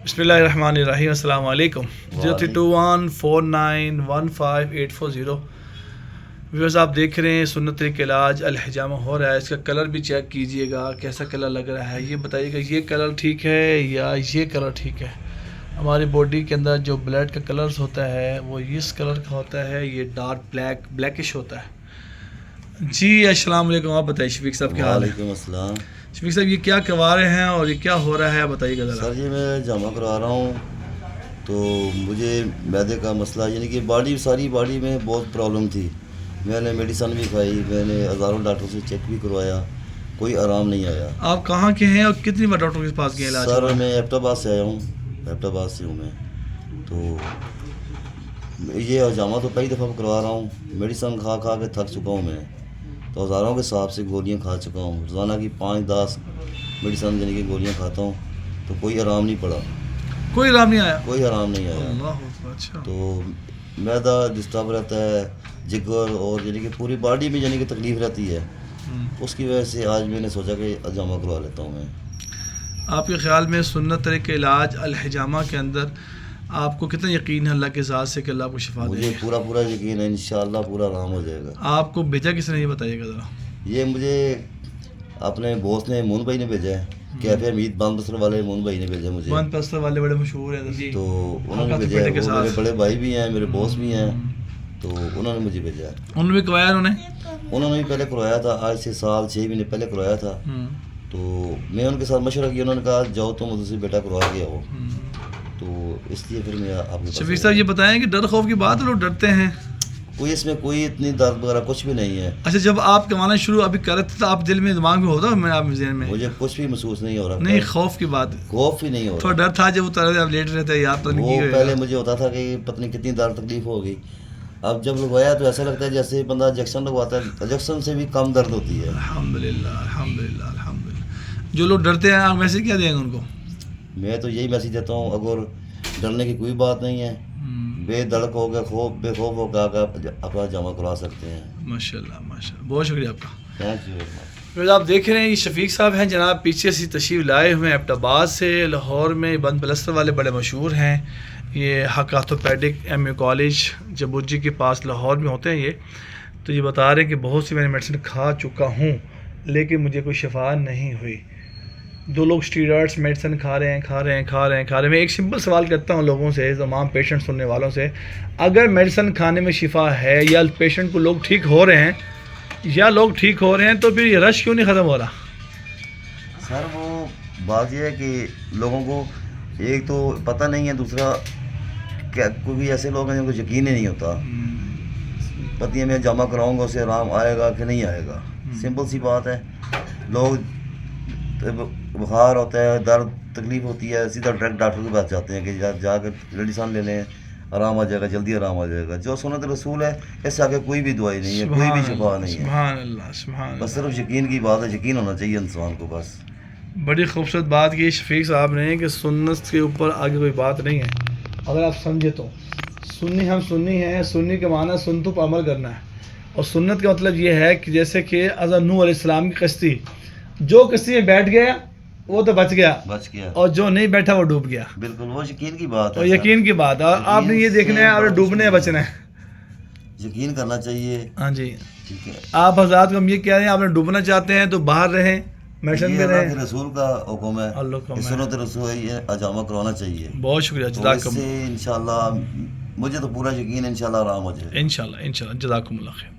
बिस्मिल्लाहिर्रहमानिर्रहीम। अस्सलाम वालेकुम। 0321491580। व्यूअर्स, आप देख रहे हैं सुन्नत तरीक़े इलाज अल-हिजामा हो रहा है। इसका कलर भी चेक कीजिएगा कैसा कलर लग रहा है, ये बताइएगा ये कलर ठीक है या ये कलर ठीक है। हमारी बॉडी के अंदर जो ब्लड का कलर्स होता है वो इस कलर का होता है, ये डार्क ब्लैकिश होता है। जी अस्सलाम वालेकुम। आप बताइए शफीक साहब क्या हाल है? वालेकुम अस्सलाम। शफीक साहब ये क्या करवा रहे हैं और ये क्या हो रहा है, बताइएगा ज़रा। सर ये मैं जामा करवा रहा हूँ, तो मुझे मैदे का मसला यानी कि सारी बॉडी में बहुत प्रॉब्लम थी। मैंने मेडिसन भी खाई, मैंने हज़ारों डॉक्टरों से चेक भी करवाया, कोई आराम नहीं आया। आप कहाँ के हैं और कितनी बार डॉक्टर के पास गए इलाज? सर मैं एबटाबाद से आया हूँ, एबटाबाद से हूँ मैं। तो ये जामा तो कई दफ़ा करवा रहा हूँ, मेडिसन खा खा के थक चुका हूँ मैं। तो हज़ारों के हिसाब से गोलियाँ खा चुका हूँ, रोज़ाना की 5-10 मेडिसन यानी कि गोलियाँ खाता हूँ, तो कोई आराम नहीं पड़ा, कोई आराम नहीं आया? कोई आराम नहीं आया। अल्लाह अच्छा। तो मैदा डिस्टर्ब रहता है, जिगर और यानी कि पूरी बॉडी में यानी कि तकलीफ़ रहती है। उसकी वजह से आज मैंने सोचा कि जामा करवा लेता हूँ मैं। आपके ख्याल में सुन्नत तरीक़े इलाज अल-हिजामा के अंदर आपको कितना यकीन है अल्लाह के ज़ात से कि अल्लाह को शिफा मुझे देगा? पूरा यकीन है, इंशाअल्लाह पूरा आराम हो जाएगा। आपको भेजा किसने, ये बताइएगा ज़रा। ये मुझे अपने बॉस ने, मोहन भाई ने भेजा है। कैफे अमीद बांध बस्तर वाले मोहन भाई ने भेजा मुझे। बांध बस्तर वाले बड़े मशहूर हैं जी। तो उन्होंने भेजा है, वो मेरे बड़े भाई भी हैं, मेरे बॉस भी हैं, तो उन्होंने मुझे भेजा है। उन्होंने भी करवाया? उन्होंने भी पहले करवाया था, आज से 6 महीने पहले करवाया था। तो मैं उनके साथ मशवरा किया, उन्होंने कहा जाओ तुम उधर से बेटा करवा के आओ। तो इसलिए फिर मैं आपके शफीक साहब ये बताएं कि डर खौफ की बात लोग डरते हैं, कोई इसमें कोई इतनी दर्द वगैरह कुछ भी नहीं है। अच्छा जब आप कमाना शुरू अभी कर रहे थे तो आप दिल में दिमाग में होता मैं आप जहन में मुझे कुछ भी महसूस नहीं हो रहा। नहीं, खौफ की बात, खौफ ही नहीं हो रहा। थोड़ा डर था जब उतर आप लेट रहे थे यार तो नहीं। वो पहले मुझे होता था कि पत्नी कितनी दर्द तकलीफ होगी, अब जब लगवाया तो ऐसा लगता है जैसे बंदा इंजेक्शन लगवाता है, इंजेक्शन से भी कम दर्द होती है। अल्हम्दुलिल्लाह अल्हम्दुलिल्लाह अल्हम्दुलिल्लाह। जो लोग डरते हैं आप मैसेज क्या देंगे उनको? मैं तो यही मैसेज देता हूँ, अगर डरने की कोई बात नहीं है, बेधड़क हो गया, बेखौफ हो गया, अपना जमा करवा सकते हैं। माशाल्लाह माशाल्लाह, बहुत शुक्रिया आपका। Thank you. फिर आप देख रहे हैं ये शफीक साहब हैं जनाब, पीछे से तशरीफ़ लाए हुए हैं एबटाबाद से। लाहौर में बंद बलस्तर वाले बड़े मशहूर हैं, ये हक ऑर्थोपेडिक MA कॉलेज जबूजी के पास लाहौर में होते हैं ये। तो ये बता रहे हैं कि बहुत सी मैंने मेडिसिन खा चुका हूँ लेकिन मुझे कोई शिफा नहीं हुई। 2 लोग स्टीरॉइड्स मेडिसिन खा रहे हैं। मैं एक सिंपल सवाल करता हूँ लोगों से, तमाम पेशेंट सुनने वालों से, अगर मेडिसिन खाने में शिफा है या पेशेंट को लोग ठीक हो रहे हैं तो फिर ये रश क्यों नहीं ख़त्म हो रहा? सर वो बात यह है कि लोगों को एक तो पता नहीं है, दूसरा क्या कोई ऐसे लोग हैं जिनको यकीन ही नहीं होता। पता है मैं जमा कराऊंगा उससे आराम आएगा कि नहीं आएगा। सिंपल सी बात है, लोग बुखार होता है, दर्द तकलीफ होती है, सीधा डायरेक्ट डॉक्टर के पास जाते हैं कि जाकर मेडिसिन ले लें, आराम आ जाएगा, जल्दी आराम आ जाएगा। जो सुन्नत रसूल है इससे आगे कोई भी दवाई नहीं है, कोई भी शिफा नहीं है। सुभान अल्लाह। बस सिर्फ यकीन की बात है, यकीन होना चाहिए इंसान को बस। बड़ी खूबसूरत बात की शफीक साहब ने कि सुन्नत के ऊपर आगे कोई बात नहीं है। अगर आप समझे तो सुन्नी हम सुन्नी हैं, सुन्नी के माना सुन्नतों पर अमल करना है। और सुन्नत का मतलब ये है कि जैसे कि हज़रत नूह अलैहिस्सलाम की कश्ती, जो कश्ती में बैठ गया वो तो बच गया, और जो नहीं बैठा वो डूब गया। बिल्कुल, वो यकीन की बात है। और यकीन की बात है, आपने ये देखना है आपने डूबने है बचना है, यकीन करना चाहिए। हाँ जी, ठीक है। आप हज़रात को हम ये कह रहे हैं, आपने डूबना चाहते हैं तो बाहर रहें, मेडिसिन पे रहें। रसूल का हुक्म है, सुन्नत रसूल है, ये अजामा करवाना चाहिए। बहुत शुक्रिया, इंशाल्लाह मुझे तो पूरा यकीन है इंशाल्लाह आराम हो जाएगा। इंशाल्लाह जज़ाकुमुल्लाह खैर।